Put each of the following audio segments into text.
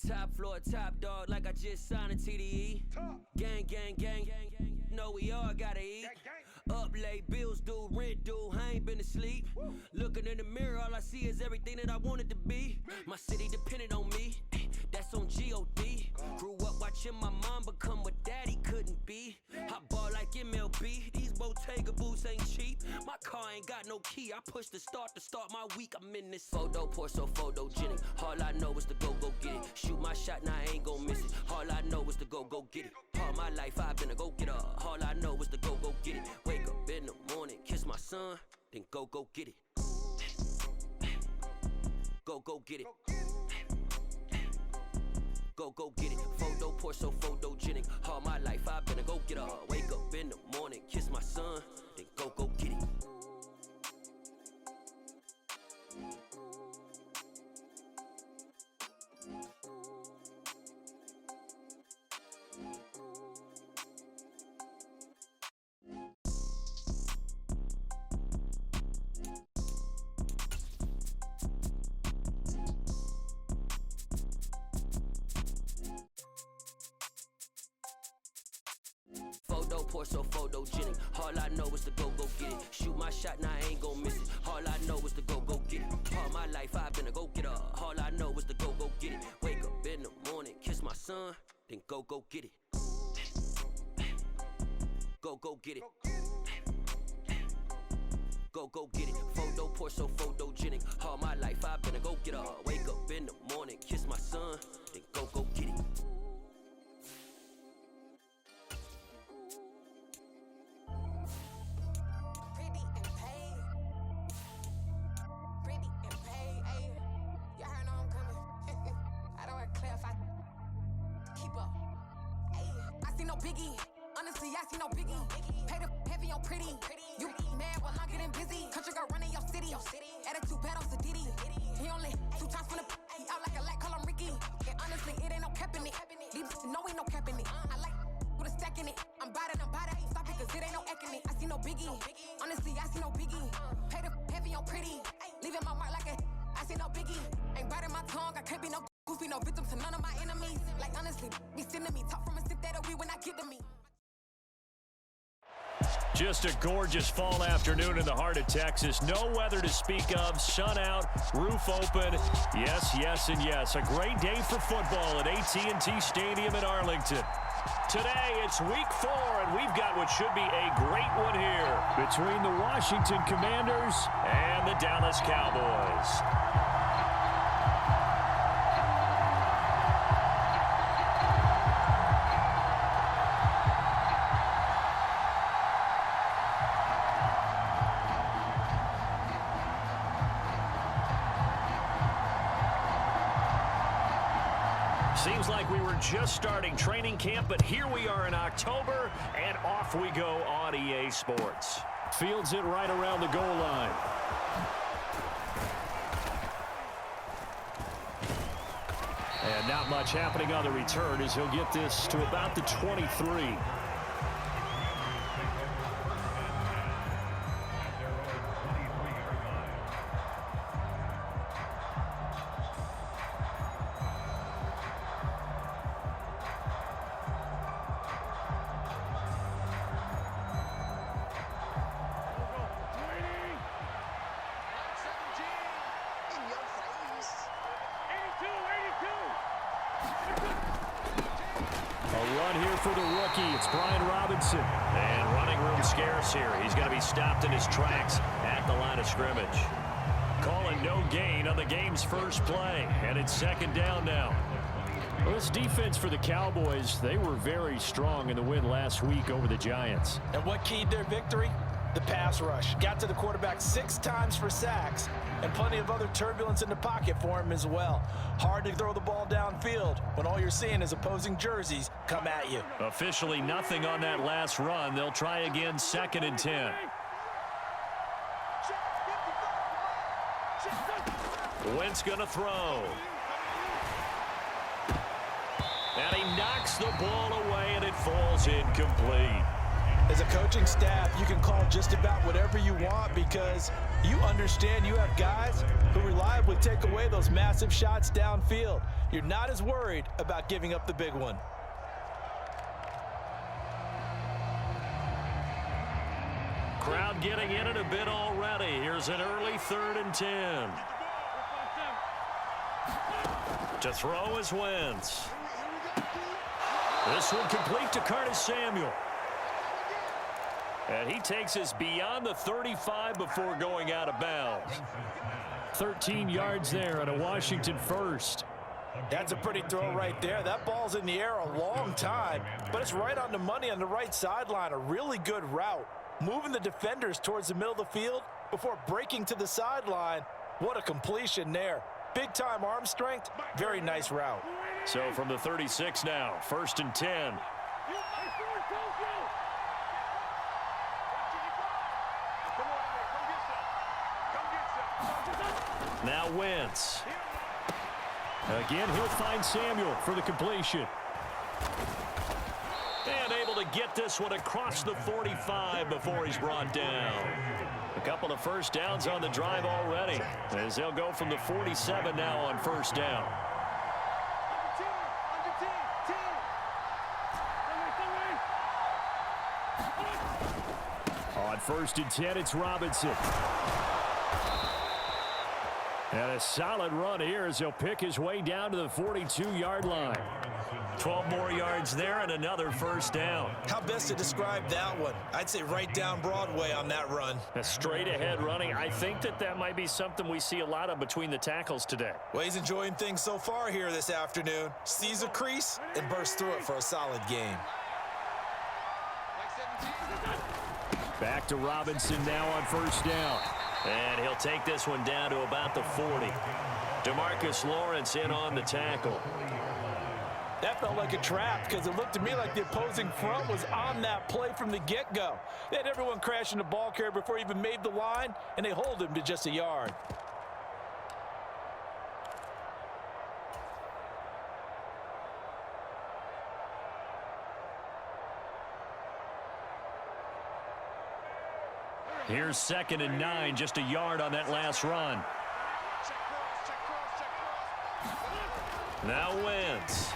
Top floor, top dog, like I just signed a TDE. Gang, gang, gang, gang, gang. Know we all gotta eat. Up late, bills due, rent due, I ain't been asleep. Looking in the mirror, all I see is everything that I wanted to be. My city depended on me, that's on G.O.D. Grew up watching my mom become what daddy couldn't be. I ball like MLB, these Bottega boots ain't cheap. My car ain't got no key, I push the start to start my week. I'm in this photo, pour so photogenic. All I know is to go get it. Shoot my shot, now I ain't gon' miss it. All I know is to go get it. All my life I've been a go-getter. All I know is to go get it. Wake up in the morning, kiss my son, then go get it. Go get it. Go get it. Photo pour so photogenic. All my life I've been a go-getter. Wake up in the morning, kiss my son, then go get it. Photo pour so photogenic. All I know is to go get it. Shoot my shot, now I ain't gon' miss it. All I know is to go get it. All my life I've been a go-getter. All I know is to go get it. Wake up in the morning, kiss my son, then go get it. Go get it. Go get it. Photo pour so photogenic. All my life I've been a go-getter. Wake up in the morning, kiss my son, then go get it. Biggie, honestly, I see no biggie. Pay the heavy on pretty. You mad while I'm getting busy. Country girl running your city. Attitude bad on Sadiddy. He only 2 times from the he out like a light, call him Ricky. And honestly, it ain't no cap in it. These know ain't no cap in it. I like with a stack in it. I'm bout it. Stop it, cause it ain't no eck in it. I see no biggie. Honestly, I see no biggie. Pay the heavy on pretty. Leaving my mark like a I see no biggie. Ain't biting my tongue, I can't be no goofy, no victim to none of my enemies. Like honestly, be sending me talk from a sit that'll be when I get to me. Just a gorgeous fall afternoon in the heart of Texas. No weather to speak of. Sun out, roof open. Yes, yes, and yes. A great day for football at AT&T Stadium in Arlington. Today, it's week 4, and we've got what should be a great one here between the Washington Commanders and the Dallas Cowboys. Seems like we were just starting training camp, but here we are in October, and off we go on EA Sports. Fields it right around the goal line. And not much happening on the return as he'll get this to about the 23. For the rookie, it's Brian Robinson. And running room scarce here. He's going to be stopped in his tracks at the line of scrimmage. Calling no gain on the game's first play. And it's second down now. Well, this defense for the Cowboys, they were very strong in the win last week over the Giants. And what keyed their victory? The pass rush. Got to the quarterback 6 times for sacks, and plenty of other turbulence in the pocket for him as well. Hard to throw the ball downfield when all you're seeing is opposing jerseys come at you. Officially nothing on that last run. They'll try again, 2nd and 10. Wentz gonna throw. And he knocks the ball away, and it falls incomplete. As a coaching staff, you can call just about whatever you want because you understand you have guys who reliably take away those massive shots downfield. you're not as worried about giving up the big one. Crowd getting in it a bit already. Here's an early 3rd and 10. To throw is Wentz. This one complete to Curtis Samuel. And he takes us beyond the 35 before going out of bounds. 13 yards there on a Washington first. That's a pretty throw right there. That ball's in the air a long time, but it's right on the money on the right sideline. A really good route. Moving the defenders towards the middle of the field before breaking to the sideline. What a completion there. Big-time arm strength. Very nice route. So from the 36 now, 1st and 10. Now Wentz. Again, he'll find Samuel for the completion. And able to get this one across the 45 before he's brought down. A couple of first downs on the drive already, as they'll go from the 47 now on 1st down. On 1st and 10, it's Robinson. And a solid run here as he'll pick his way down to the 42-yard line. 12 more yards there and another 1st down. How best to describe that one? I'd say right down Broadway on that run. A straight-ahead running. I think that might be something we see a lot of between the tackles today. Well, he's enjoying things so far here this afternoon. Sees a crease and bursts through it for a solid game. Back to Robinson now on 1st down. And he'll take this one down to about the 40. DeMarcus Lawrence in on the tackle. That felt like a trap because it looked to me like the opposing front was on that play from the get-go. They had everyone crashing the ball carrier before he even made the line, and they hold him to just a yard. Here's 2nd and 9, just a yard on that last run. Now Wentz.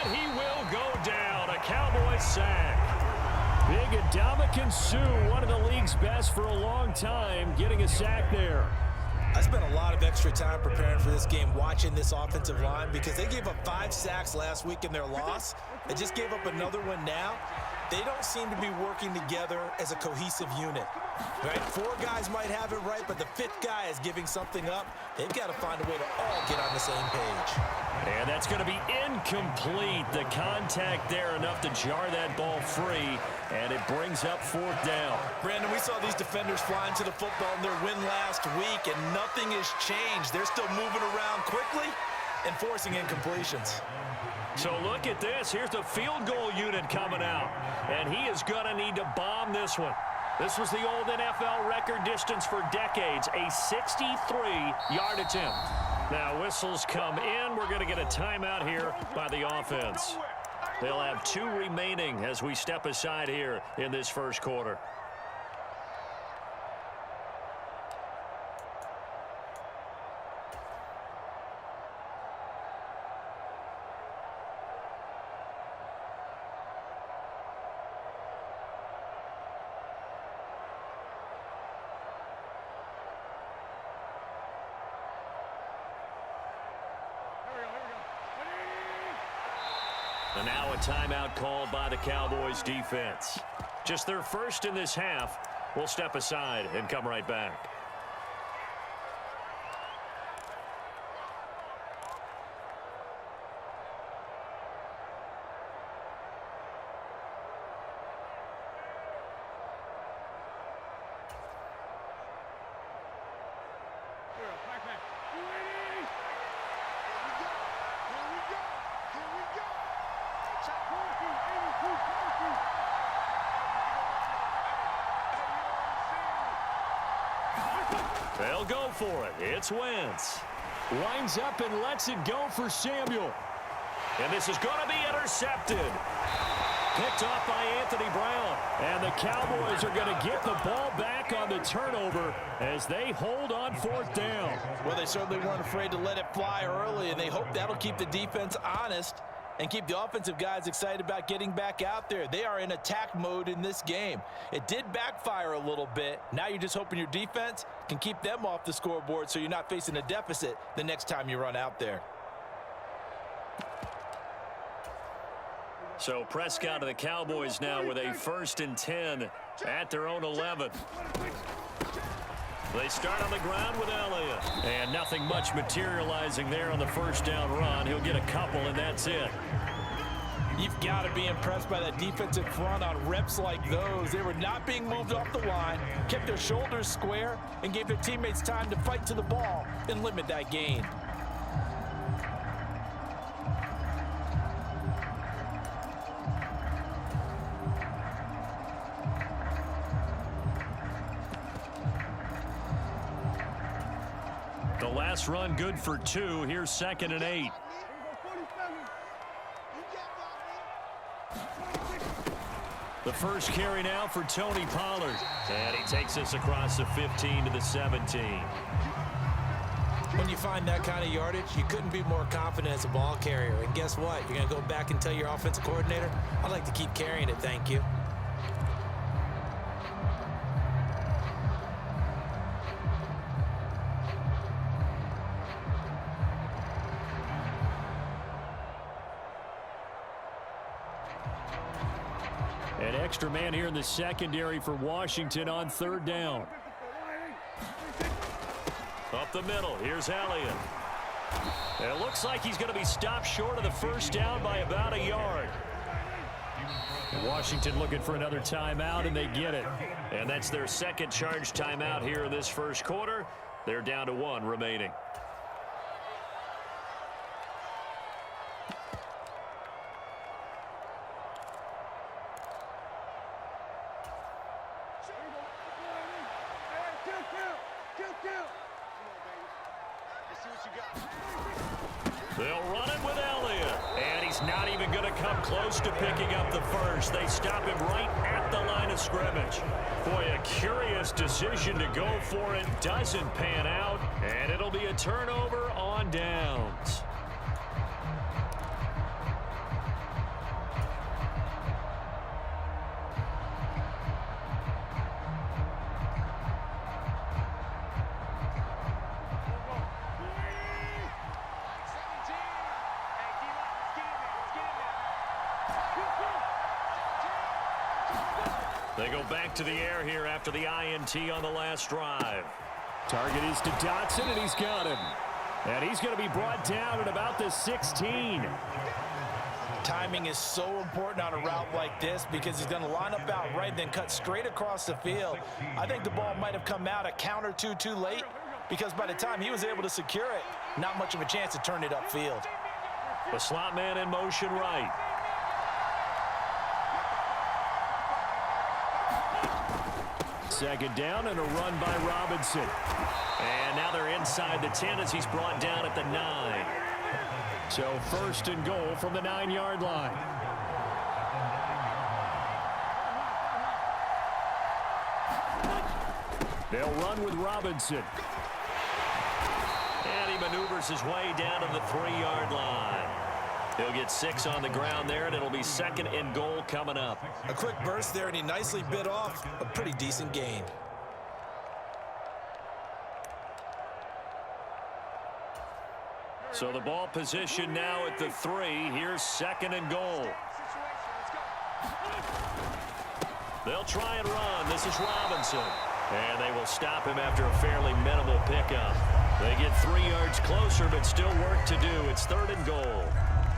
And he will go down. A Cowboys sack. Big Ndamukong Suh, one of the league's best for a long time, getting a sack there. I spent a lot of extra time preparing for this game, watching this offensive line, because they gave up 5 sacks last week in their loss. They just gave up another one now. They don't seem to be working together as a cohesive unit. Right? 4 guys might have it right, but the 5th guy is giving something up. They've got to find a way to all get on the same page. And that's going to be incomplete. The contact there enough to jar that ball free, and it brings up 4th down. Brandon, we saw these defenders flying to the football in their win last week, and nothing has changed. They're still moving around quickly and forcing incompletions. So look at this. Here's the field goal unit coming out, and he is going to need to bomb this one. This was the old NFL record distance for decades, a 63-yard attempt. Now whistles come in. We're going to get a timeout here by the offense. They'll have 2 remaining as we step aside here in this 1st quarter. And now a timeout called by the Cowboys defense. Just their first in this half. We'll step aside and come right back. They'll go for it. It's Wentz. Winds up and lets it go for Samuel. And this is going to be intercepted. Picked off by Anthony Brown. And the Cowboys are going to get the ball back on the turnover as they hold on 4th down. Well, they certainly weren't afraid to let it fly early, and they hope that'll keep the defense honest and keep the offensive guys excited about getting back out there. They are in attack mode in this game. It did backfire a little bit. Now you're just hoping your defense can keep them off the scoreboard so you're not facing a deficit the next time you run out there. So Prescott and the Cowboys now with a 1st and 10 at their own 11. They start on the ground with Elliott. And nothing much materializing there on the 1st down run. He'll get a couple, and that's it. You've got to be impressed by that defensive front on reps like those. They were not being moved off the line, kept their shoulders square, and gave their teammates time to fight to the ball and limit that gain. The last run good for 2. Here's 2nd and 8. The first carry now for Tony Pollard. And he takes us across the 15 to the 17. When you find that kind of yardage, you couldn't be more confident as a ball carrier. And guess what? You're going to go back and tell your offensive coordinator, I'd like to keep carrying it, thank you. An extra man here in the secondary for Washington on 3rd down. Up the middle, here's Elliott. It looks like he's going to be stopped short of the 1st down by about a yard. Washington looking for another timeout, and they get it. And that's their 2nd charge timeout here in this 1st quarter. They're down to 1 remaining. They'll run it with Elliott. And he's not even going to come close to picking up the 1st. They stop him right at the line of scrimmage. Boy, a curious decision to go for it. Doesn't pan out. And it'll be a turnover on downs. They go back to the air here after the INT on the last drive. Target is to Dotson, and he's got him. And he's going to be brought down at about the 16. Timing is so important on a route like this because he's going to line up out right, then cut straight across the field. I think the ball might have come out a count or two too late because by the time he was able to secure it, not much of a chance to turn it upfield. The slot man in motion right. Second down and a run by Robinson. And now they're inside the 10 as he's brought down at the 9. So 1st and goal from the 9-yard line. They'll run with Robinson. And he maneuvers his way down to the 3-yard line. He'll get 6 on the ground there, and it'll be 2nd and goal coming up. A quick burst there, and he nicely bit off a pretty decent gain. So the ball position now at the 3. Here's 2nd and goal. They'll try and run. This is Robinson. And they will stop him after a fairly minimal pickup. They get 3 yards closer, but still work to do. It's 3rd and goal.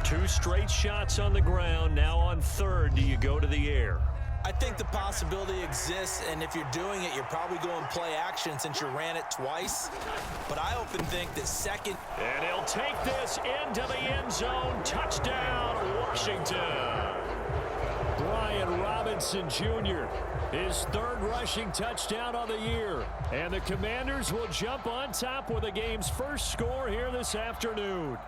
2 straight shots on the ground. Now on 3rd, do you go to the air? I think the possibility exists, and if you're doing it, you're probably going play action since you ran it twice. But I often think that 2nd. And he'll take this into the end zone. Touchdown, Washington. Brian Robinson Jr., his 3rd rushing touchdown of the year. And the Commanders will jump on top with the game's first score here this afternoon.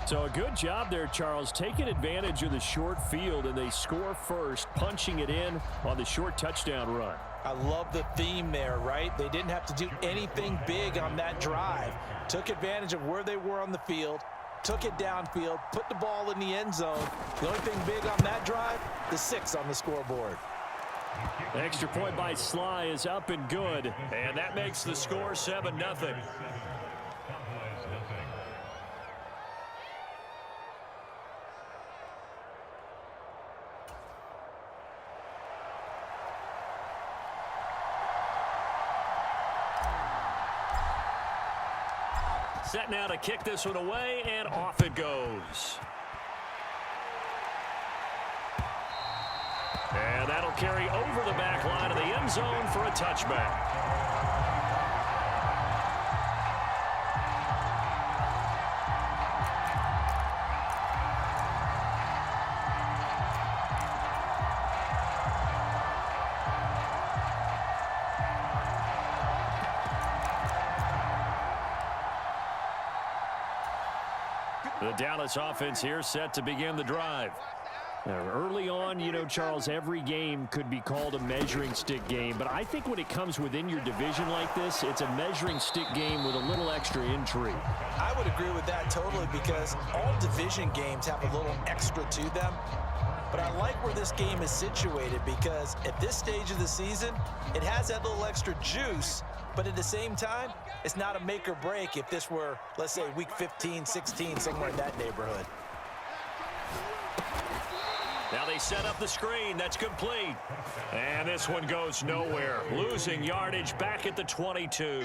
So a good job there, Charles, taking advantage of the short field, and they score first, punching it in on the short touchdown run. I love the theme there, right? They didn't have to do anything big on that drive. Took advantage of where they were on the field, took it downfield, put the ball in the end zone. The only thing big on that drive, the 6 on the scoreboard. The extra point by Sly is up and good, and that makes the score 7-0. Set now to kick this one away, and off it goes. And that'll carry over the back line of the end zone for a touchback. The Dallas offense here set to begin the drive. Now, early on, you know, Charles, every game could be called a measuring stick game, but I think when it comes within your division like this, it's a measuring stick game with a little extra intrigue. I would agree with that totally, because all division games have a little extra to them. But I like where this game is situated, because at this stage of the season, it has that little extra juice, but at the same time, it's not a make or break if this were, let's say, week 15, 16, somewhere in that neighborhood. Now they set up the screen. That's complete. And this one goes nowhere. Losing yardage back at the 22.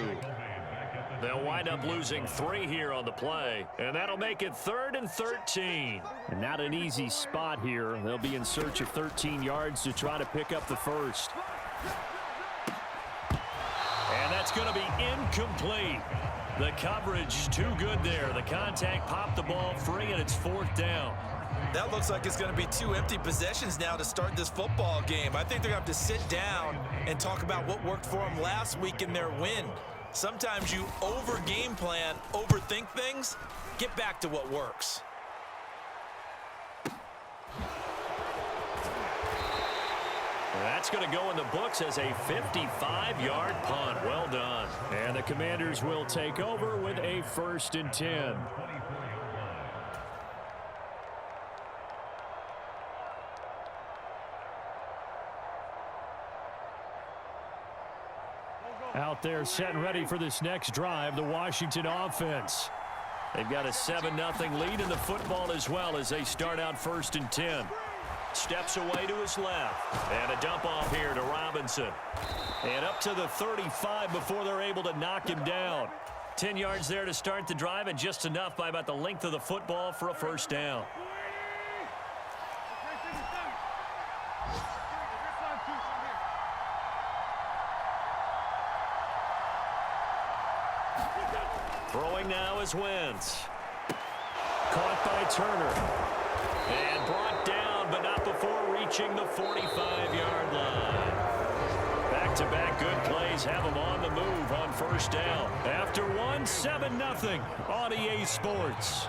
They'll wind up losing 3 here on the play. And that'll make it 3rd and 13. And not an easy spot here. They'll be in search of 13 yards to try to pick up the first. And that's going to be incomplete. The coverage too good there. The contact popped the ball free, and it's 4th down. That looks like it's going to be 2 empty possessions now to start this football game. I think they're going to have to sit down and talk about what worked for them last week in their win. Sometimes you over-game plan, overthink things. Get back to what works. That's going to go in the books as a 55-yard punt. Well done. And the Commanders will take over with a 1st and 10. Out there set and ready for this next drive, the Washington offense. They've got a 7-0 lead in the football as well as they start out 1st and 10. Steps away to his left. And a dump off here to Robinson. And up to the 35 before they're able to knock him down. 10 yards there to start the drive, and just enough by about the length of the football for a 1st down. Throwing now is Wentz. Caught by Turner. And brought down, but not before reaching the 45-yard line. Back-to-back good plays have them on the move on 1st down. After one, 7-0 on EA Sports.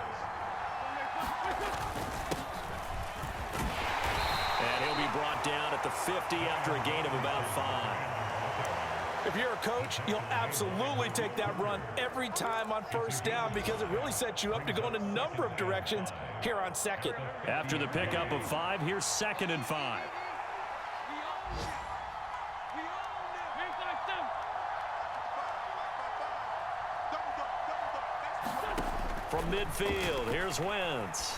And he'll be brought down at the 50 after a gain of about 5. If you're a coach, you'll absolutely take that run every time on 1st down, because it really sets you up to go in a number of directions here on 2nd. After the pickup of 5, here's 2nd and 5. From midfield, here's Wentz.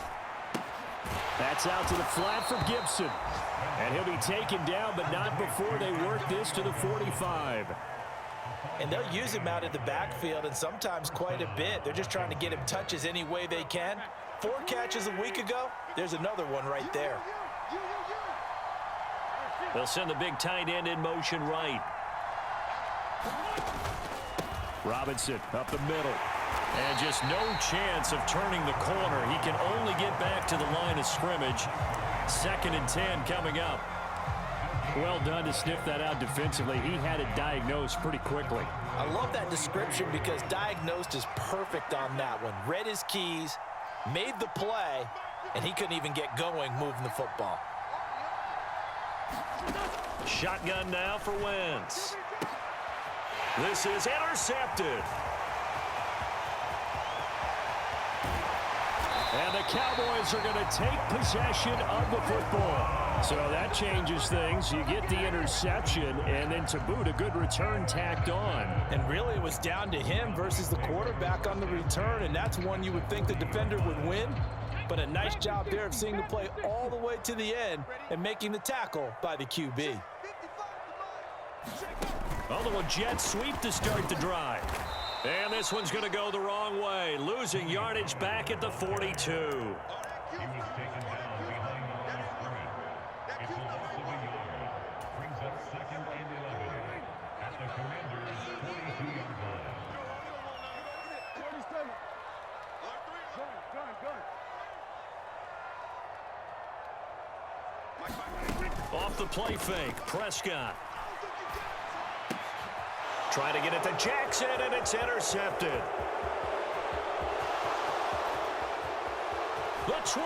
That's out to the flat for Gibson. And he'll be taken down, but not before they work this to the 45. And they'll use him out in the backfield, and sometimes quite a bit. They're just trying to get him touches any way they can. 4 catches a week ago. There's another one right there. They'll send the big tight end in motion right. Robinson up the middle. And just no chance of turning the corner. He can only get back to the line of scrimmage. 2nd and 10 coming up. Well done to sniff that out defensively. He had it diagnosed pretty quickly. I love that description, because diagnosed is perfect on that one. Read his keys, made the play, and he couldn't even get going moving the football. Shotgun now for Wentz. This is intercepted. And the Cowboys are going to take possession of the football. So that changes things. You get the interception, and then to boot, a good return tacked on. And really, it was down to him versus the quarterback on the return, and that's one you would think the defender would win. But a nice job there of seeing the play all the way to the end and making the tackle by the QB. A little jet sweep to start the drive. And this one's going to go the wrong way, losing yardage back at the 42. Off the play fake, Prescott. Trying to get it to Jackson, and it's intercepted. The 20.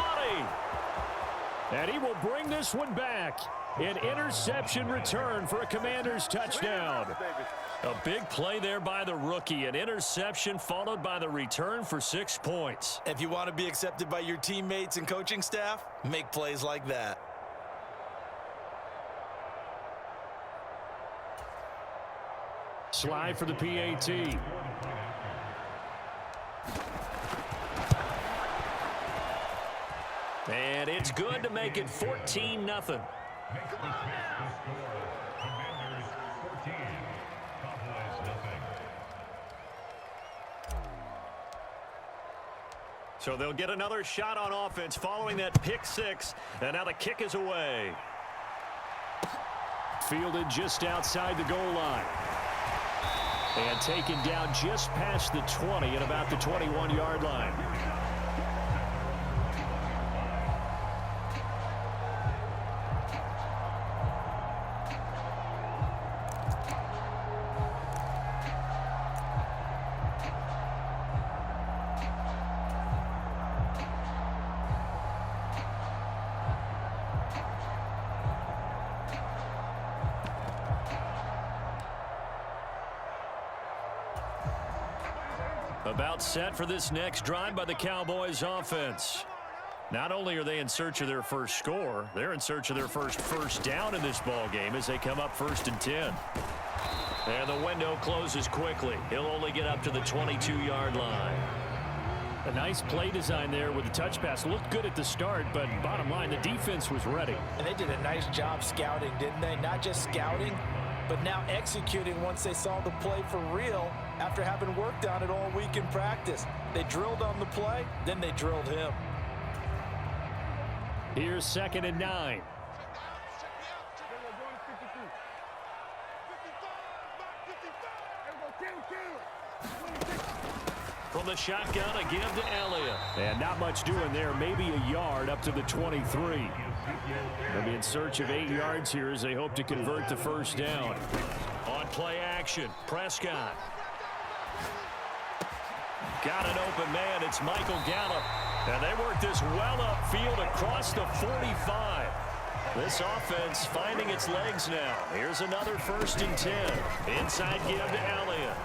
And he will bring this one back. An interception return for a Commanders touchdown. A big play there by the rookie. An interception followed by the return for 6 points. If you want to be accepted by your teammates and coaching staff, make plays like that. Slide for the PAT. And it's good to make it 14-0. So they'll get another shot on offense following that pick six. And now the kick is away. Fielded just outside the goal line. And taken down just past the 20 at about the 21-yard line. About set for this next drive by the Cowboys offense. Not only are they in search of their first score, they're in search of their first down in this ball game as they come up 1st and 10. And the window closes quickly. He'll only get up to the 22-yard line. A nice play design there with the touch pass. Looked good at the start, but bottom line, the defense was ready. And they did a nice job scouting, didn't they? Not just scouting, but now executing once they saw the play for real after having worked on it all week in practice. They drilled on the play, then they drilled him. Here's 2nd and 9. From the shotgun, a give to Elliott. And not much doing there, maybe a yard up to the 23. They'll be in search of 8 yards here as they hope to convert the first down. On play action, Prescott. Got an open man, it's Michael Gallup. And they work this well upfield across the 45. This offense finding its legs now. Here's another 1st and 10. Inside give to Elliott.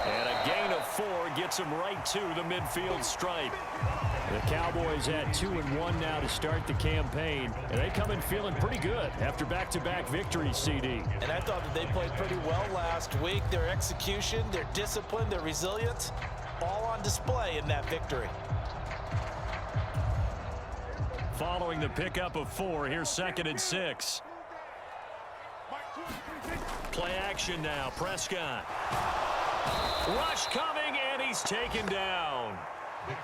And a gain of 4 gets him right to the midfield stripe. The Cowboys at 2-1 now to start the campaign. And they come in feeling pretty good after back-to-back victories, CD. And I thought that they played pretty well last week. Their execution, their discipline, their resilience, all on display in that victory. Following the pickup of 4, here's 2nd and 6. Play action now, Prescott. Rush coming, and he's taken down.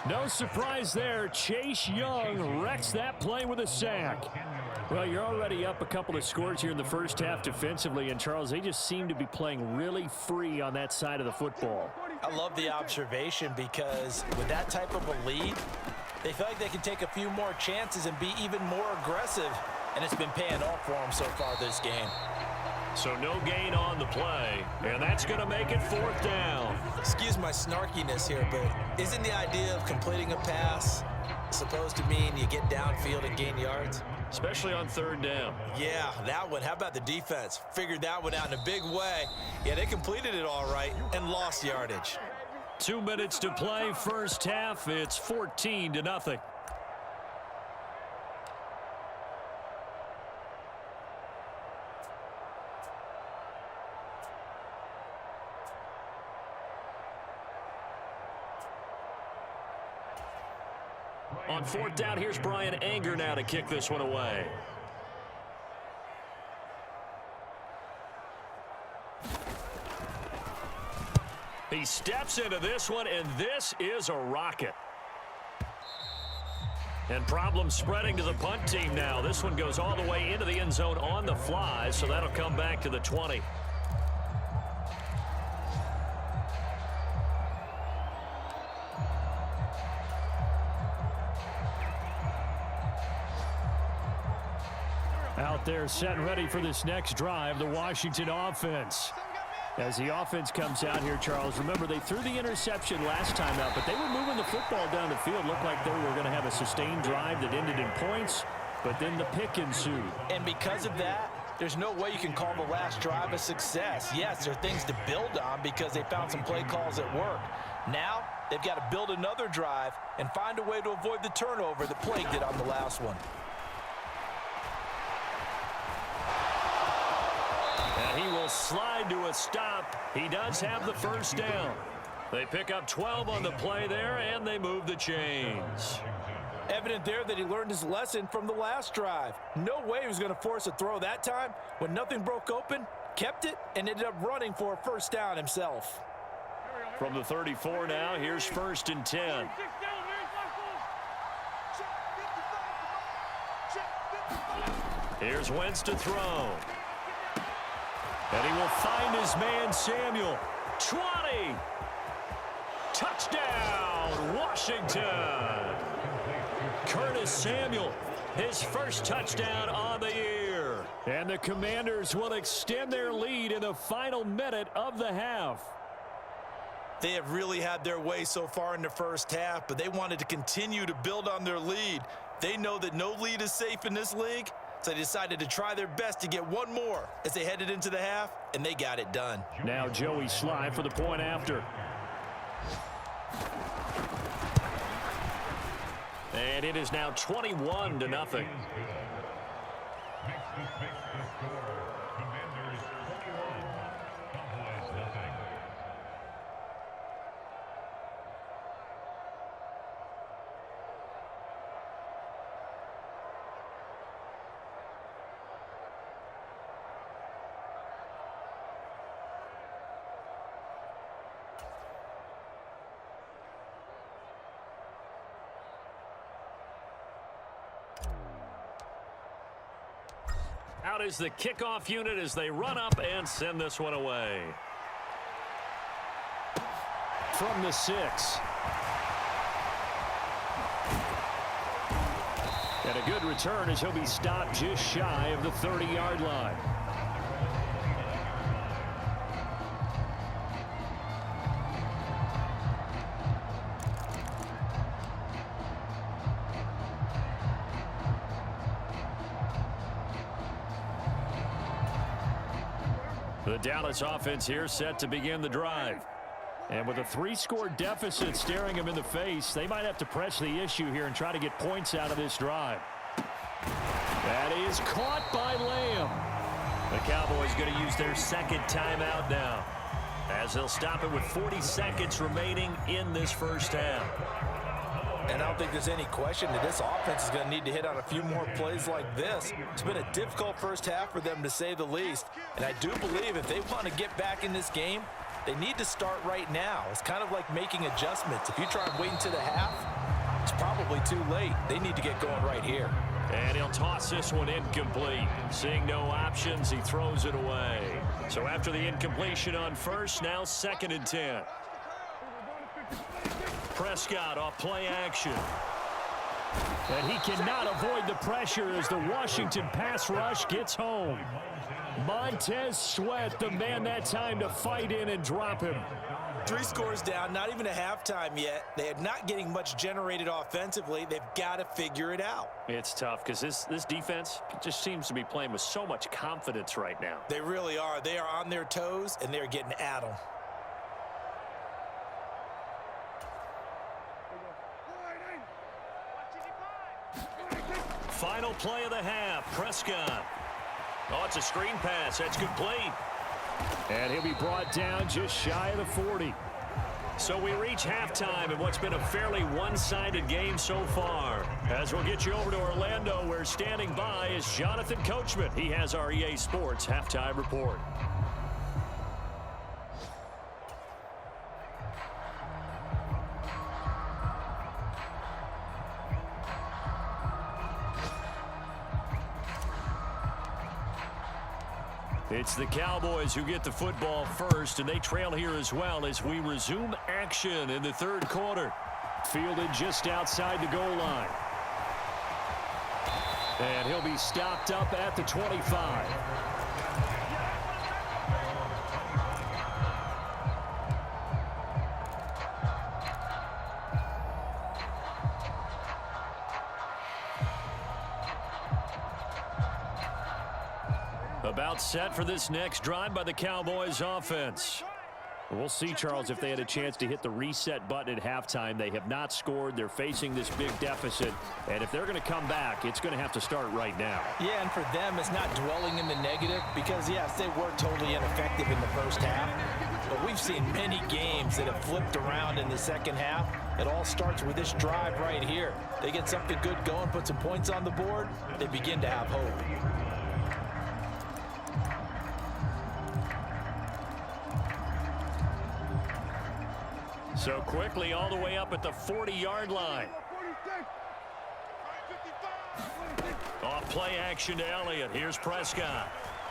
No surprise there. Chase Young wrecks that play with a sack. Well, you're already up a couple of scores here in the first half defensively, and Charles, they just seem to be playing really free on that side of the football. I love the observation because with that type of a lead, they feel like they can take a few more chances and be even more aggressive, and it's been paying off for them so far this game. So no gain on the play, and that's going to make it 4th down. Excuse my snarkiness here, but isn't the idea of completing a pass supposed to mean you get downfield and gain yards? Especially on third down. Yeah, that one. How about the defense? Figured that one out in a big way. Yeah, they completed it all right and lost yardage. 2 minutes to play, first half. It's 14-0. On fourth down, here's Brian Anger now to kick this one away. He steps into this one, and this is a rocket. And problems spreading to the punt team now. This one goes all the way into the end zone on the fly, so that'll come back to the 20. Out there set and ready for this next drive, the Washington offense. As the offense comes out here, Charles, remember they threw the interception last time out, but they were moving the football down the field. Looked like they were going to have a sustained drive that ended in points, but then the pick ensued. And because of that, there's no way you can call the last drive a success. Yes, there are things to build on because they found some play calls that work. Now, they've got to build another drive and find a way to avoid the turnover that plagued it on the last one. And he will slide to a stop. He does have the first down. They pick up 12 on the play there, and they move the chains. Evident there that he learned his lesson from the last drive. No way he was going to force a throw that time. When nothing broke open, kept it, and ended up running for a first down himself. From the 34 now, here's first and 10. Here's Wentz to throw. And he will find his man, Samuel. 20. Touchdown, Washington. Curtis Samuel, his first touchdown on the year. And the Commanders will extend their lead in the final minute of the half. They have really had their way so far in the first half, but they wanted to continue to build on their lead. They know that no lead is safe in this league, so they decided to try their best to get one more as they headed into the half, and they got it done. Now Joey Sly for the point after. And it is now 21-0. Out is the kickoff unit as they run up and send this one away. From the 6. And a good return as he'll be stopped just shy of the 30-yard line. The Dallas offense here set to begin the drive. And with a 3-score deficit staring them in the face, they might have to press the issue here and try to get points out of this drive. That is caught by Lamb. The Cowboys going to use their second timeout now, as they'll stop it with 40 seconds remaining in this first half. And I don't think there's any question that this offense is going to need to hit on a few more plays like this. It's been a difficult first half for them, to say the least. And I do believe if they want to get back in this game, they need to start right now. It's kind of like making adjustments. If you try and wait until the half, it's probably too late. They need to get going right here. And he'll toss this one incomplete. Seeing no options, he throws it away. So after the incompletion on first, now 2nd and 10. Prescott off play action. And he cannot avoid the pressure as the Washington pass rush gets home. Montez Sweat, the man that time to fight in and drop him. 3 scores down, not even a halftime yet. They are not getting much generated offensively. They've got to figure it out. It's tough because this defense just seems to be playing with so much confidence right now. They really are. They are on their toes, and they're getting at them. Final play of the half, Prescott. Oh, it's a screen pass. That's complete. And he'll be brought down just shy of the 40. So we reach halftime in what's been a fairly one-sided game so far. As we'll get you over to Orlando, where standing by is Jonathan Coachman. He has our EA Sports halftime report. It's the Cowboys who get the football first, and they trail here as well as we resume action in the third quarter. Fielded just outside the goal line. And he'll be stopped up at the 25. About set for this next drive by the Cowboys offense. We'll see, Charles, if they had a chance to hit the reset button at halftime. They have not scored. They're facing this big deficit. And if they're going to come back, it's going to have to start right now. Yeah, and for them, it's not dwelling in the negative because, yes, they were totally ineffective in the first half. But we've seen many games that have flipped around in the second half. It all starts with this drive right here. They get something good going, put some points on the board, they begin to have hope. So quickly all the way up at the 40-yard line. Off play action to Elliott. Here's Prescott.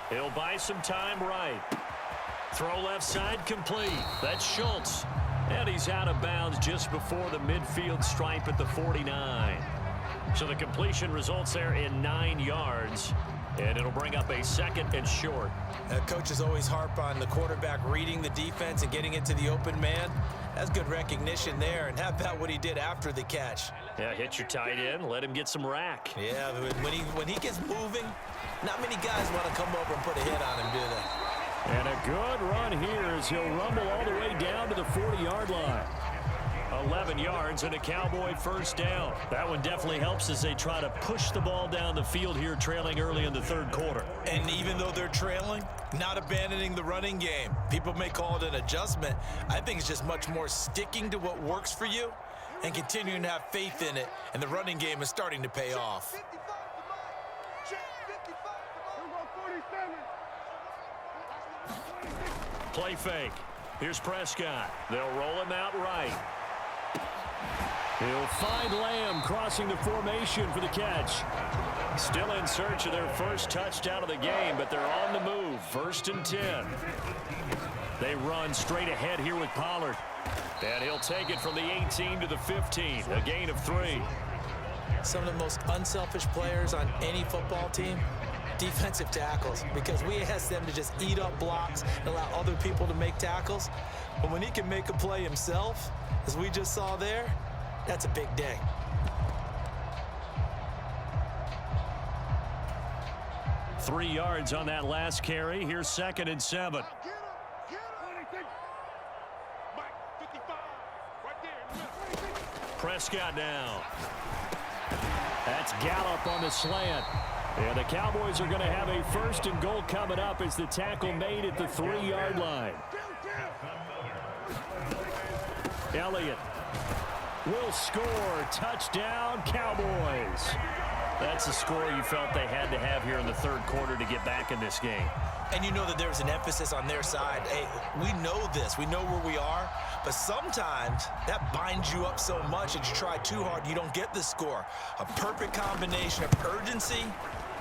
He'll buy some time right. Throw left side complete. That's Schultz. And he's out of bounds just before the midfield stripe at the 49. So the completion results there in 9 yards. And it'll bring up a second and short. Coaches always harp on the quarterback reading the defense and getting it to the open man. That's good recognition there. And how about what he did after the catch? Yeah, hit your tight end. Let him get some rack. Yeah, when he gets moving, not many guys want to come over and put a hit on him, do they? And a good run here as he'll rumble all the way down to the 40-yard line. 11 yards and a Cowboy first down. That one definitely helps as they try to push the ball down the field here, trailing early in the third quarter. And even though they're trailing, not abandoning the running game. People may call it an adjustment. I think it's just much more sticking to what works for you and continuing to have faith in it. And the running game is starting to pay off. Play fake. Here's Prescott. They'll roll him out right. He'll find Lamb crossing the formation for the catch. Still in search of their first touchdown of the game, but they're on the move. 1st and 10. They run straight ahead here with Pollard. And he'll take it from the 18 to the 15. A gain of 3. Some of the most unselfish players on any football team, defensive tackles, because we ask them to just eat up blocks and allow other people to make tackles. But when he can make a play himself, as we just saw there, that's a big day. Three yards on that last carry. Here's 2nd and 7. Prescott now. That's Gallup on the slant. And the Cowboys are going to have a 1st and goal coming up as the tackle made at the 3-yard line. Elliott will score. Touchdown, Cowboys. That's the score you felt they had to have here in the third quarter to get back in this game. And you know that there's an emphasis on their side. Hey, we know this. We know where we are. But sometimes that binds you up so much that you try too hard, you don't get the score. A perfect combination of urgency,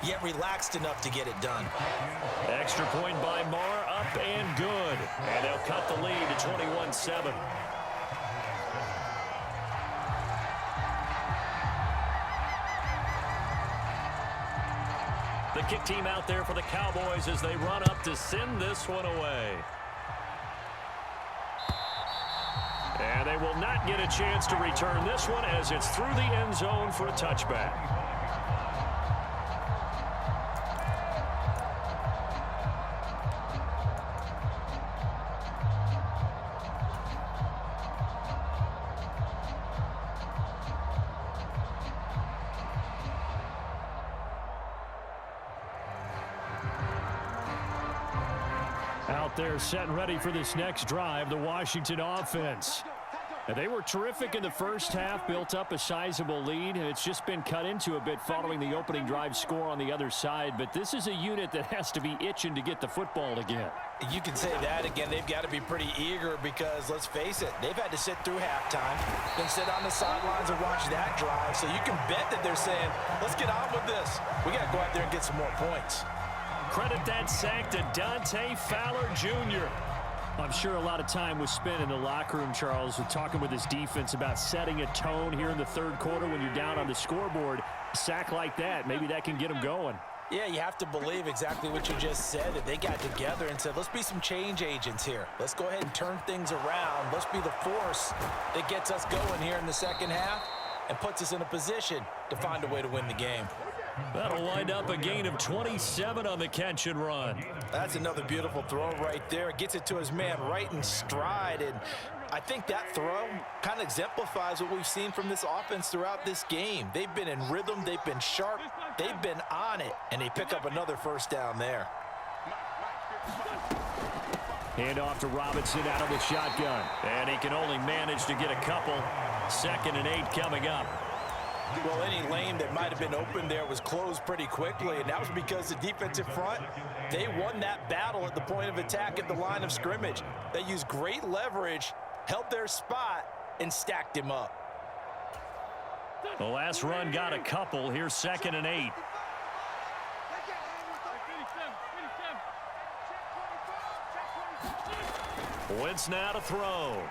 yet relaxed enough to get it done. Extra point by Marr, up and good. And they'll cut the lead to 21-7. The kick team out there for the Cowboys as they run up to send this one away. And they will not get a chance to return this one as it's through the end zone for a touchback. Out there set and ready for this next drive, the Washington offense. Now, they were terrific in the first half, built up a sizable lead, and it's just been cut into a bit following the opening drive score on the other side. But this is a unit that has to be itching to get the football again. You can say that again. They've got to be pretty eager because, let's face it, they've had to sit through halftime, then sit on the sidelines and watch that drive. So you can bet that they're saying, let's get on with this. We got to go out there and get some more points. Credit that sack to Dante Fowler Jr. I'm sure a lot of time was spent in the locker room, Charles, with talking with his defense about setting a tone here in the third quarter when you're down on the scoreboard. A sack like that, maybe that can get them going. Yeah, you have to believe exactly what you just said, that they got together and said, let's be some change agents here. Let's go ahead and turn things around. Let's be the force that gets us going here in the second half and puts us in a position to find a way to win the game. That'll wind up a gain of 27 on the catch and run. That's another beautiful throw right there. Gets it to his man right in stride. And I think that throw kind of exemplifies what we've seen from this offense throughout this game. They've been in rhythm. They've been sharp. They've been on it. And they pick up another first down there. Hand off to Robinson out of the shotgun. And he can only manage to get a couple. 2nd and 8 coming up. Well, any lane that might have been open there was closed pretty quickly, and that was because the defensive front, they won that battle at the point of attack at the line of scrimmage. They used great leverage, held their spot, and stacked him up. The last run got a couple. Here's 2nd and 8. Wentz now to throw.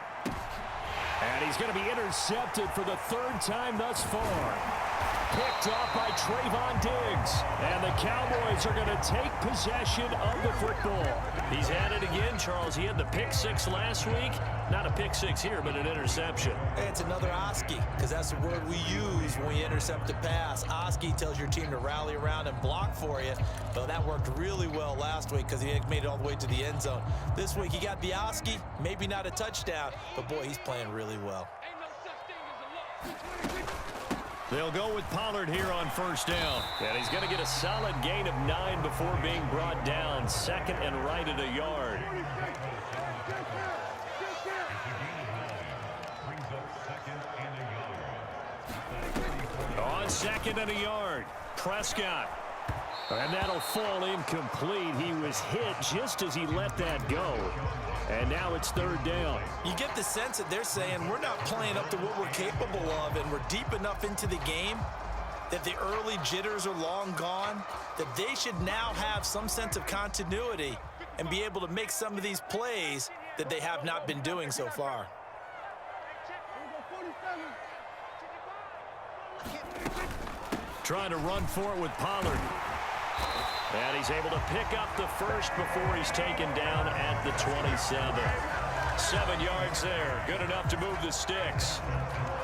And he's going to be intercepted for the 3rd time thus far. Picked off by Trayvon Diggs. And the Cowboys are going to take possession of the football. He's at it again, Charles. He had the pick 6 last week. Not a pick 6 here, but an interception. It's another Oski, because that's the word we use when we intercept a pass. Oski tells your team to rally around and block for you. Well, that worked really well last week because he made it all the way to the end zone. This week he got the Oski, maybe not a touchdown, but boy, he's playing really well. They'll go with Pollard here on first down. And he's going to get a solid gain of 9 before being brought down. 2nd and right at a yard. On 2nd and a yard, Prescott. And that'll fall incomplete. He was hit just as he let that go. And now it's 3rd down. You get the sense that they're saying we're not playing up to what we're capable of, and we're deep enough into the game that the early jitters are long gone, that they should now have some sense of continuity and be able to make some of these plays that they have not been doing so far. Trying to run for it with Pollard. And he's able to pick up the first before he's taken down at the 27. 7 yards there. Good enough to move the sticks.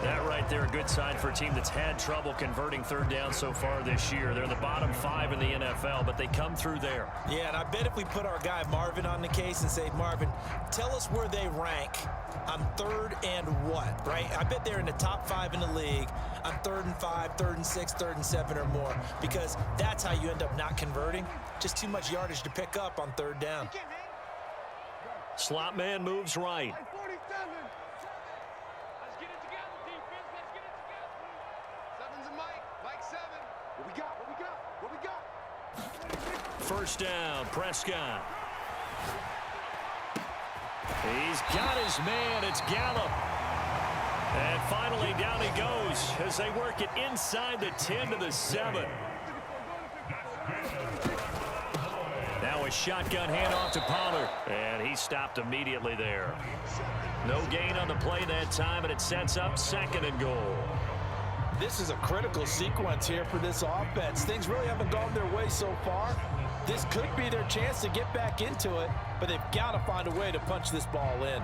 That right there, a good sign for a team that's had trouble converting 3rd down so far this year. They're in the bottom 5 in the NFL, but they come through there. Yeah, and I bet if we put our guy Marvin on the case and say, Marvin, tell us where they rank on 3rd and what, right? I bet they're in the top 5 in the league on 3rd and 5, 3rd and 6, 3rd and 7 or more, because that's how you end up not converting. Just too much yardage to pick up on 3rd down. Slot man moves right. First down, Prescott. He's got his man. It's Gallup. And finally down he goes as they work it inside the 10 to the 7. Now a shotgun handoff to Pollard. And he stopped immediately there. No gain on the play that time, and it sets up 2nd and goal. This is a critical sequence here for this offense. Things really haven't gone their way so far. This could be their chance to get back into it, but they've got to find a way to punch this ball in.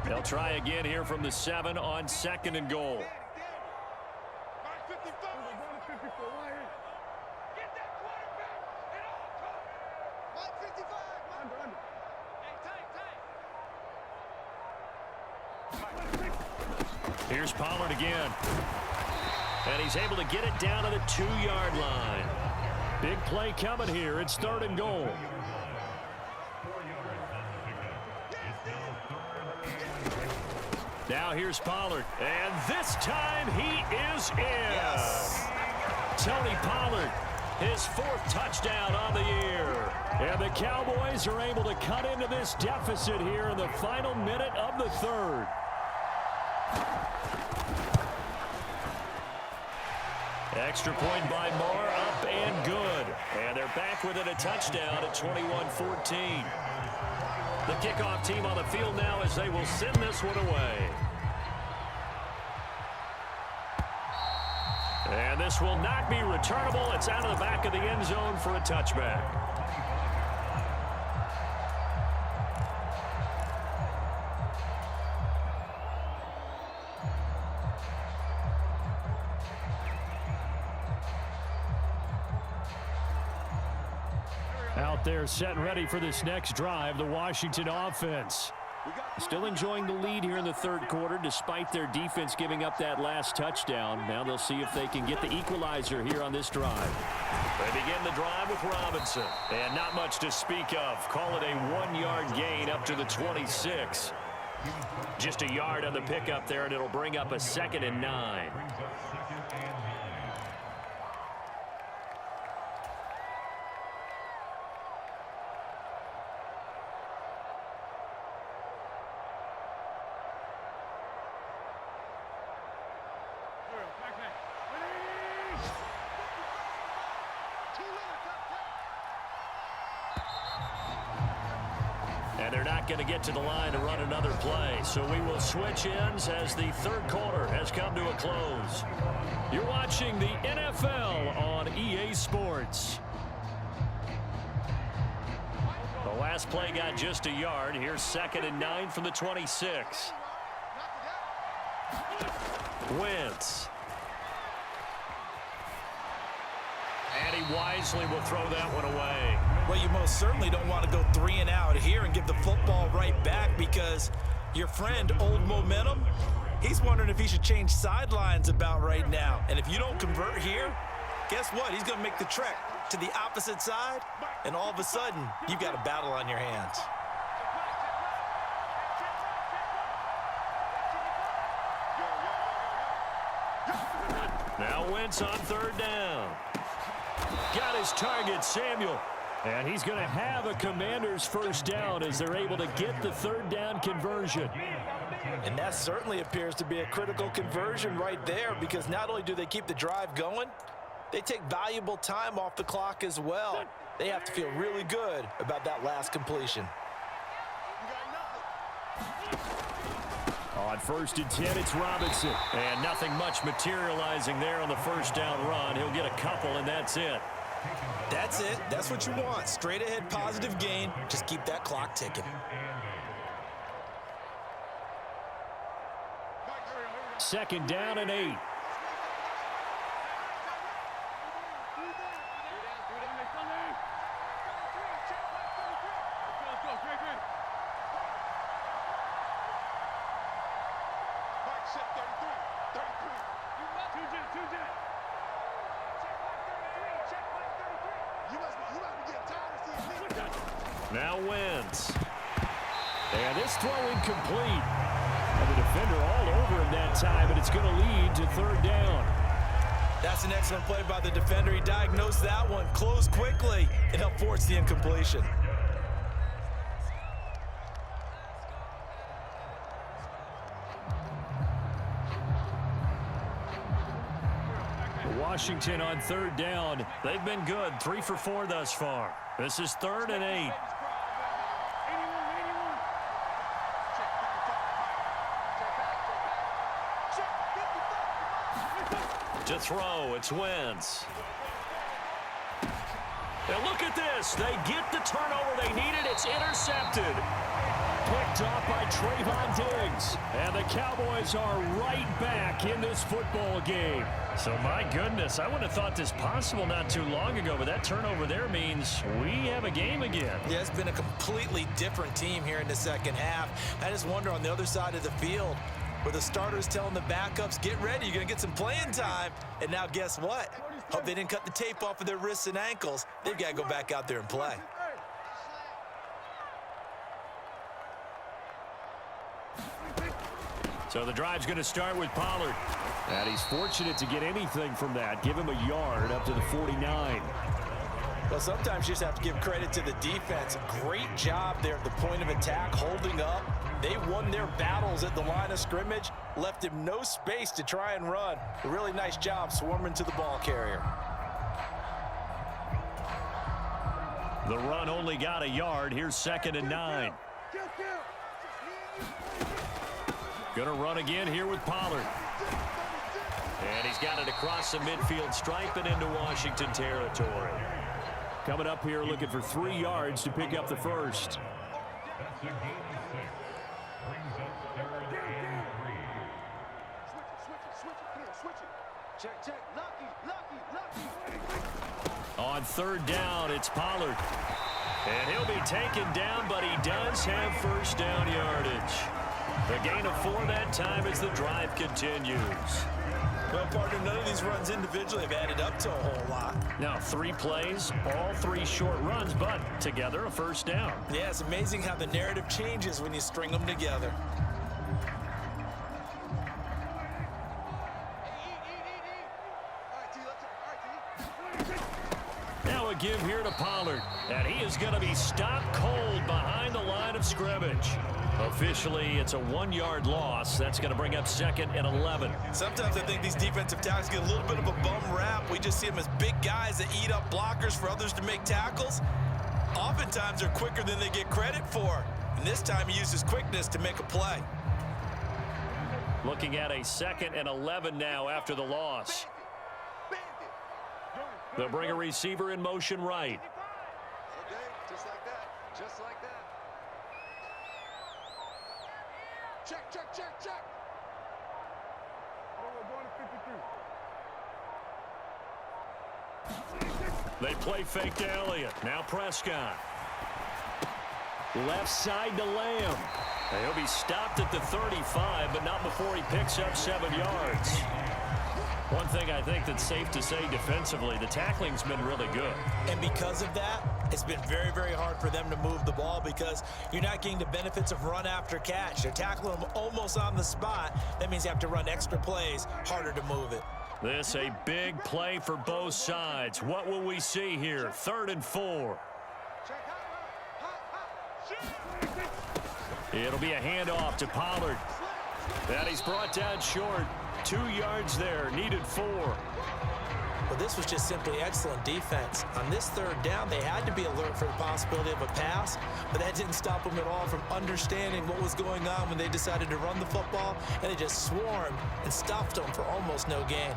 They'll try again here from the 7 on 2nd and goal. Here's Pollard again. And he's able to get it down to the 2-yard line. Big play coming here. It's 3rd and goal. Now here's Pollard. And this time he is in. Yes. Tony Pollard, his 4th touchdown on the year. And the Cowboys are able to cut into this deficit here in the final minute of the 3rd. Extra point by Moore, up and good. And they're back within a touchdown at 21-14. The kickoff team on the field now as they will send this one away. And this will not be returnable. It's out of the back of the end zone for a touchback. Out there set and ready for this next drive, the Washington offense. Still enjoying the lead here in the 3rd quarter despite their defense giving up that last touchdown. Now they'll see if they can get the equalizer here on this drive. They begin the drive with Robinson. And not much to speak of. Call it a 1-yard gain up to the 26. Just a yard on the pickup there, and it'll bring up a 2nd and 9. And they're not going to get to the line to run another play. So we will switch ends as the 3rd quarter has come to a close. You're watching the NFL on EA Sports. The last play got just a yard. Here's 2nd and 9 from the 26. Wentz. And he wisely will throw that one away. Well, you most certainly don't want to go 3 and out here and give the football right back because your friend, Old Momentum, he's wondering if he should change sidelines about right now. And if you don't convert here, guess what? He's going to make the trek to the opposite side, and all of a sudden, you've got a battle on your hands. Now Wentz on 3rd down. Got his target, Samuel. And he's going to have a Commander's 1st down as they're able to get the 3rd down conversion. And that certainly appears to be a critical conversion right there because not only do they keep the drive going, they take valuable time off the clock as well. They have to feel really good about that last completion. On 1st and 10, it's Robinson. And nothing much materializing there on the 1st down run. He'll get a couple, and that's it. That's it. That's what you want. Straight ahead positive gain. Just keep that clock ticking. 2nd down and 8. Now Wentz. And this throw incomplete. And the defender all over him that time, but it's going to lead to 3rd down. That's an excellent play by the defender. He diagnosed that one, closed quickly, and helped force the incompletion. Washington on 3rd down. They've been good, 3 for 4 thus far. This is 3rd and 8. To throw, it's Wentz. And look at this. They get the turnover they needed. It's intercepted. Picked off by Trayvon Diggs. And the Cowboys are right back in this football game. So, my goodness, I wouldn't have thought this possible not too long ago, but that turnover there means we have a game again. Yeah, it's been a completely different team here in the second half. I just wonder on the other side of the field, where the starters telling the backups, get ready, you're going to get some playing time. And now guess what? Hope they didn't cut the tape off of their wrists and ankles. They've got to go back out there and play. So the drive's going to start with Pollard. And he's fortunate to get anything from that. Give him a yard up to the 49. Well, sometimes you just have to give credit to the defense. Great job there at the point of attack, holding up. They won their battles at the line of scrimmage, left him no space to try and run. A really nice job swarming to the ball carrier. The run only got a yard. Here's 2nd and 9. Gonna run again here with Pollard. And he's got it across the midfield stripe and into Washington territory. Coming up here looking for 3 yards to pick up the first. On 3rd down, it's Pollard. And he'll be taken down, but he does have first down yardage. The gain of 4 that time as the drive continues. Well, partner, none of these runs individually have added up to a whole lot. Now 3 plays, all 3 short runs, but together a first down. Yeah, it's amazing how the narrative changes when you string them together. Now a give here to Pollard, and he is going to be stopped cold behind the line of scrimmage. Officially, it's a 1-yard loss. That's going to bring up 2nd and 11. Sometimes I think these defensive tackles get a little bit of a bum rap. We just see them as big guys that eat up blockers for others to make tackles. Oftentimes, they're quicker than they get credit for. And this time, he used his quickness to make a play. Looking at a 2nd and 11 now after the loss. They'll bring a receiver in motion right. Okay, just like that. Just like that. Check, check, check, check. We're going to 52. They play fake to Elliott. Now Prescott. Left side to Lamb. He'll be stopped at the 35, but not before he picks up 7 yards. One thing I think that's safe to say defensively, the tackling's been really good. And because of that, it's been very, very hard for them to move the ball because you're not getting the benefits of run after catch. They're tackling them almost on the spot. That means you have to run extra plays, harder to move it. This a big play for both sides. What will we see here? 3rd and 4. It'll be a handoff to Pollard. And he's brought down short. 2 yards there, needed 4. Well, this was just simply excellent defense. On this 3rd down, they had to be alert for the possibility of a pass, but that didn't stop them at all from understanding what was going on when they decided to run the football, and they just swarmed and stuffed them for almost no gain.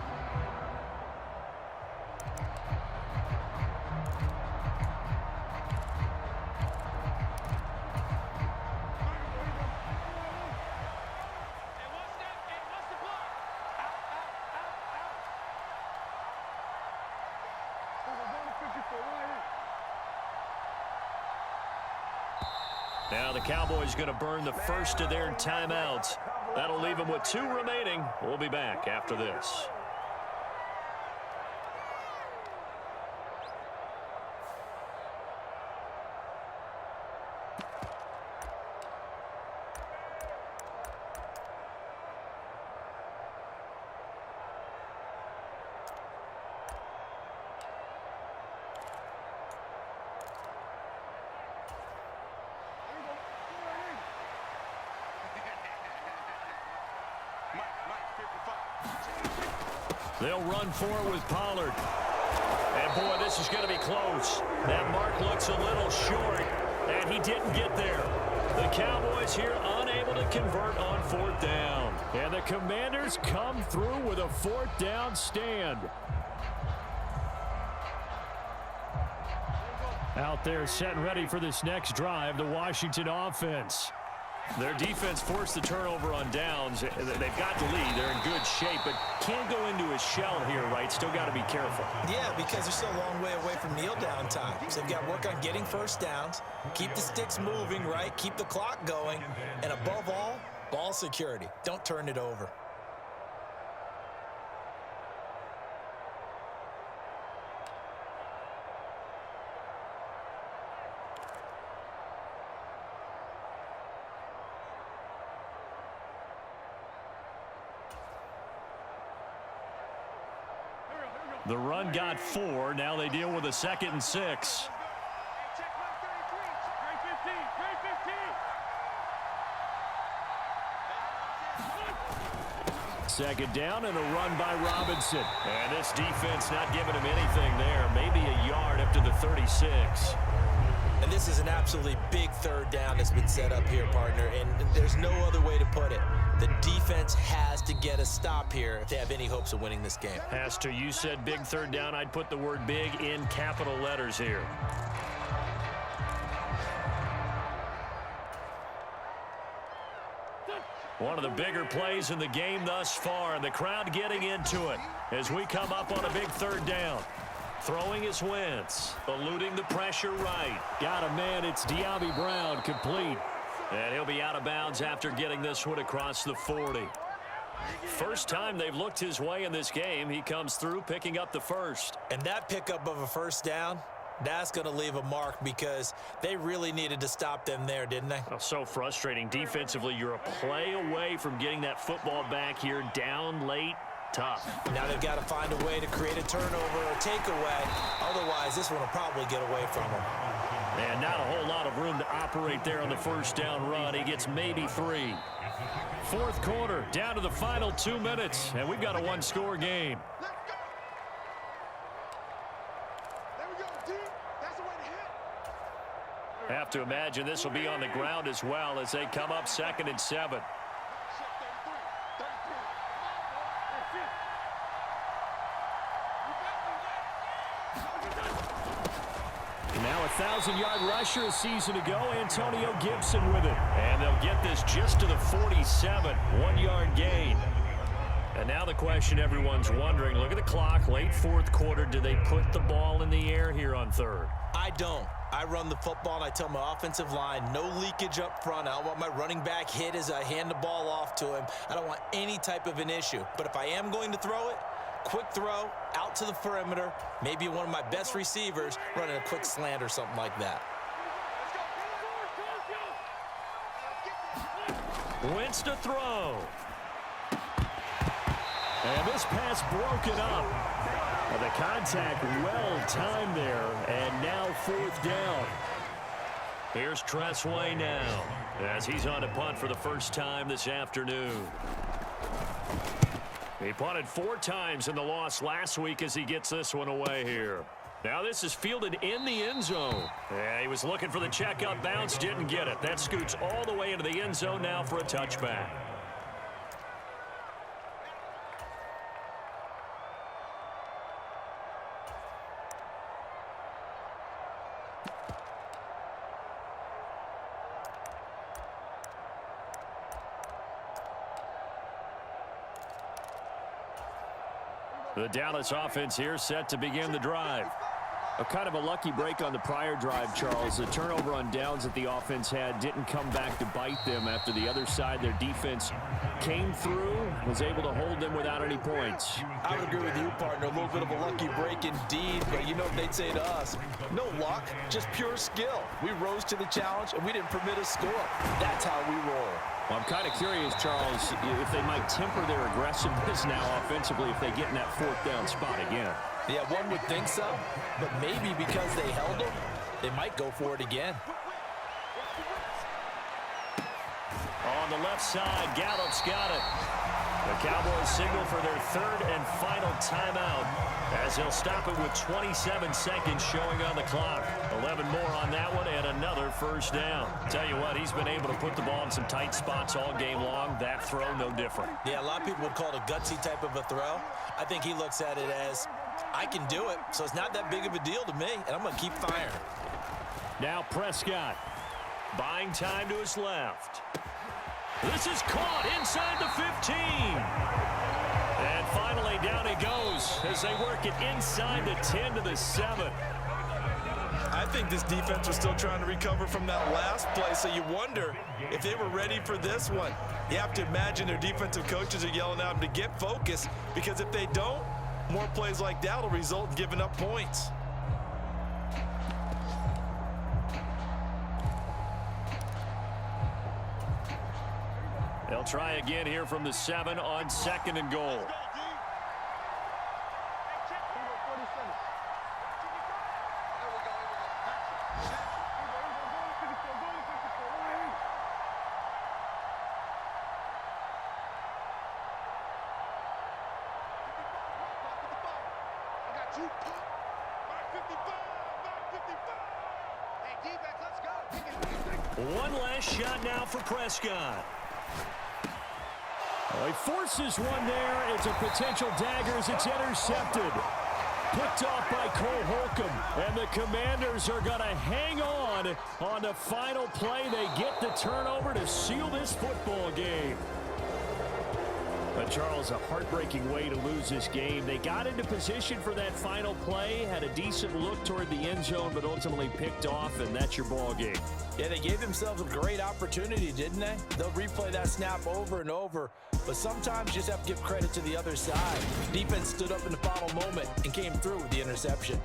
Now the Cowboys going to burn the first of their timeouts. That'll leave them with 2 remaining. We'll be back after this. They'll run for it with Pollard. And, boy, this is going to be close. That mark looks a little short, and he didn't get there. The Cowboys here unable unable to convert on 4th down. And the Commanders come through with a 4th down stand. Out there set and ready for this next drive, the Washington offense. Their defense forced the turnover on downs. They've got the lead. They're in good shape, but can't go into a shell here, right? Still got to be careful. Yeah, because they're still a long way away from kneel down time. So they've got to work on getting first downs, keep the sticks moving, right? Keep the clock going, and above all, ball security. Don't turn it over. The run got 4. Now they deal with a 2nd and 6. Second down and a run by Robinson. And this defense not giving him anything there. Maybe a yard up to the 36. And this is an absolutely big 3rd down that's been set up here, partner, and there's no other way to put it. The defense has to get a stop here if they have any hopes of winning this game. Has to. You said big 3rd down. I'd put the word big in capital letters here. One of the bigger plays in the game thus far, and the crowd getting into it as we come up on a big 3rd down. Throwing his Wentz, eluding the pressure right. Got a man, it's De'Ami Brown, complete. And he'll be out of bounds after getting this one across the 40. First time they've looked his way in this game. He comes through picking up the first. And that pickup of a first down, that's going to leave a mark because they really needed to stop them there, didn't they? Oh, so frustrating. Defensively, you're a play away from getting that football back here down late. Tough. Now they've got to find a way to create a turnover or takeaway. Otherwise, this one will probably get away from them. And not a whole lot of room to operate there on the first down run. He gets maybe 3. 4th quarter, down to the final 2 minutes, and we've got a 1-score game. There we go, D. That's the way to hit. Have to imagine this will be on the ground as well as they come up 2nd and 7. Now a 1,000-yard rusher a season ago, Antonio Gibson with it. And they'll get this just to the 47, 1-yard gain. And now the question everyone's wondering, look at the clock, late 4th quarter, do they put the ball in the air here on 3rd? I don't. I run the football and I tell my offensive line, no leakage up front. I don't want my running back hit as I hand the ball off to him. I don't want any type of an issue. But if I am going to throw it, quick throw, out to the perimeter, maybe one of my best receivers running a quick slant or something like that. Wentz to throw. And this pass broken up. The contact well timed there, and now 4th down. Here's Tressway now as he's on a punt for the first time this afternoon. He punted 4 times in the loss last week as he gets this one away here. Now this is fielded in the end zone. Yeah, he was looking for the check-up bounce, didn't get it. That scoots all the way into the end zone now for a touchback. The Dallas offense here set to begin the drive. A kind of a lucky break on the prior drive, Charles. The turnover on downs that the offense had didn't come back to bite them after the other side. Their defense came through, was able to hold them without any points. I would agree with you, partner. A little bit of a lucky break indeed, but you know what they'd say to us? No luck, just pure skill. We rose to the challenge, and we didn't permit a score. That's how we roll. Well, I'm kind of curious, Charles, if they might temper their aggressiveness now offensively if they get in that 4th down spot again. Yeah, one would think so, but maybe because they held them, they might go for it again. On the left side, Gallup's got it. The Cowboys signal for their 3rd and final timeout as they'll stop it with 27 seconds showing on the clock. 11 more on that one and another first down. Tell you what, he's been able to put the ball in some tight spots all game long. That throw, no different. Yeah, a lot of people would call it a gutsy type of a throw. I think he looks at it as, I can do it, so it's not that big of a deal to me, and I'm going to keep firing. Now Prescott, buying time to his left. This is caught inside the 15. And finally down he goes as they work it inside the 10 to the 7. I think this defense was still trying to recover from that last play, so you wonder if they were ready for this one. You have to imagine their defensive coaches are yelling at them to get focused, because if they don't, more plays like that will result in giving up points. They'll try again here from the 7 on 2nd and goal. One last shot now for Prescott. He forces one there. It's a potential dagger as it's intercepted. Picked off by Cole Holcomb. And the Commanders are going to hang on the final play. They get the turnover to seal this football game. But Charles, a heartbreaking way to lose this game. They got into position for that final play, had a decent look toward the end zone, but ultimately picked off, and that's your ball game. Yeah, they gave themselves a great opportunity, didn't they? They'll replay that snap over and over, but sometimes you just have to give credit to the other side. Defense stood up in the final moment and came through with the interception.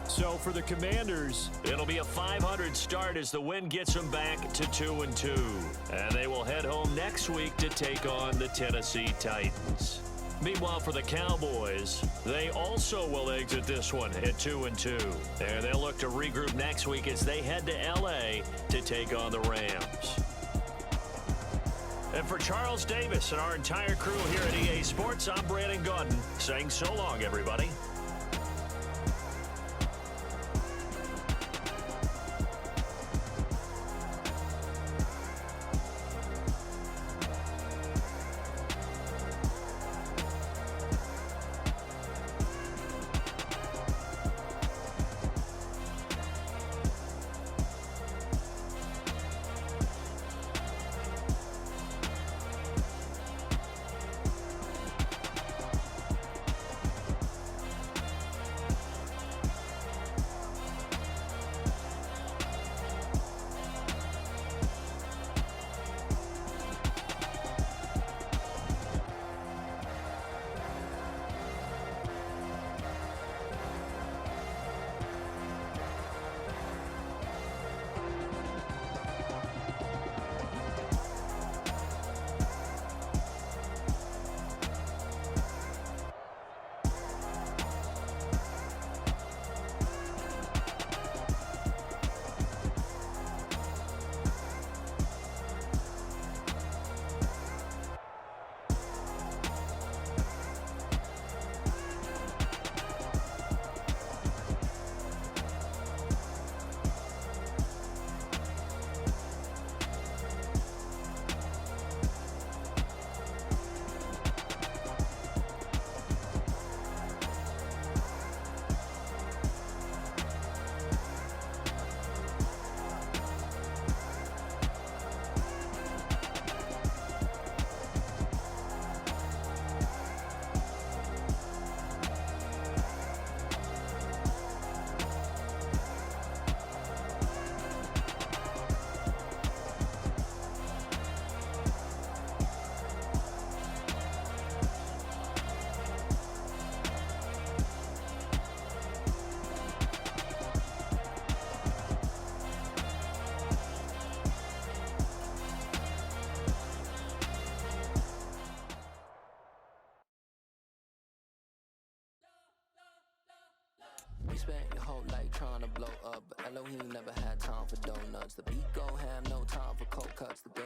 So for the Commanders, it'll be a 500 start as the win gets them back to 2-2. And they will head home next week to take on the Tennessee Titans. Meanwhile, for the Cowboys, they also will exit this one at 2-2. And they'll look to regroup next week as they head to L.A. to take on the Rams. And for Charles Davis and our entire crew here at EA Sports, I'm Brandon Gaudin saying so long, everybody. You spent your whole life trying to blow up, but Elohim never had time for donuts. The beat gon' have no time for cold cuts. The game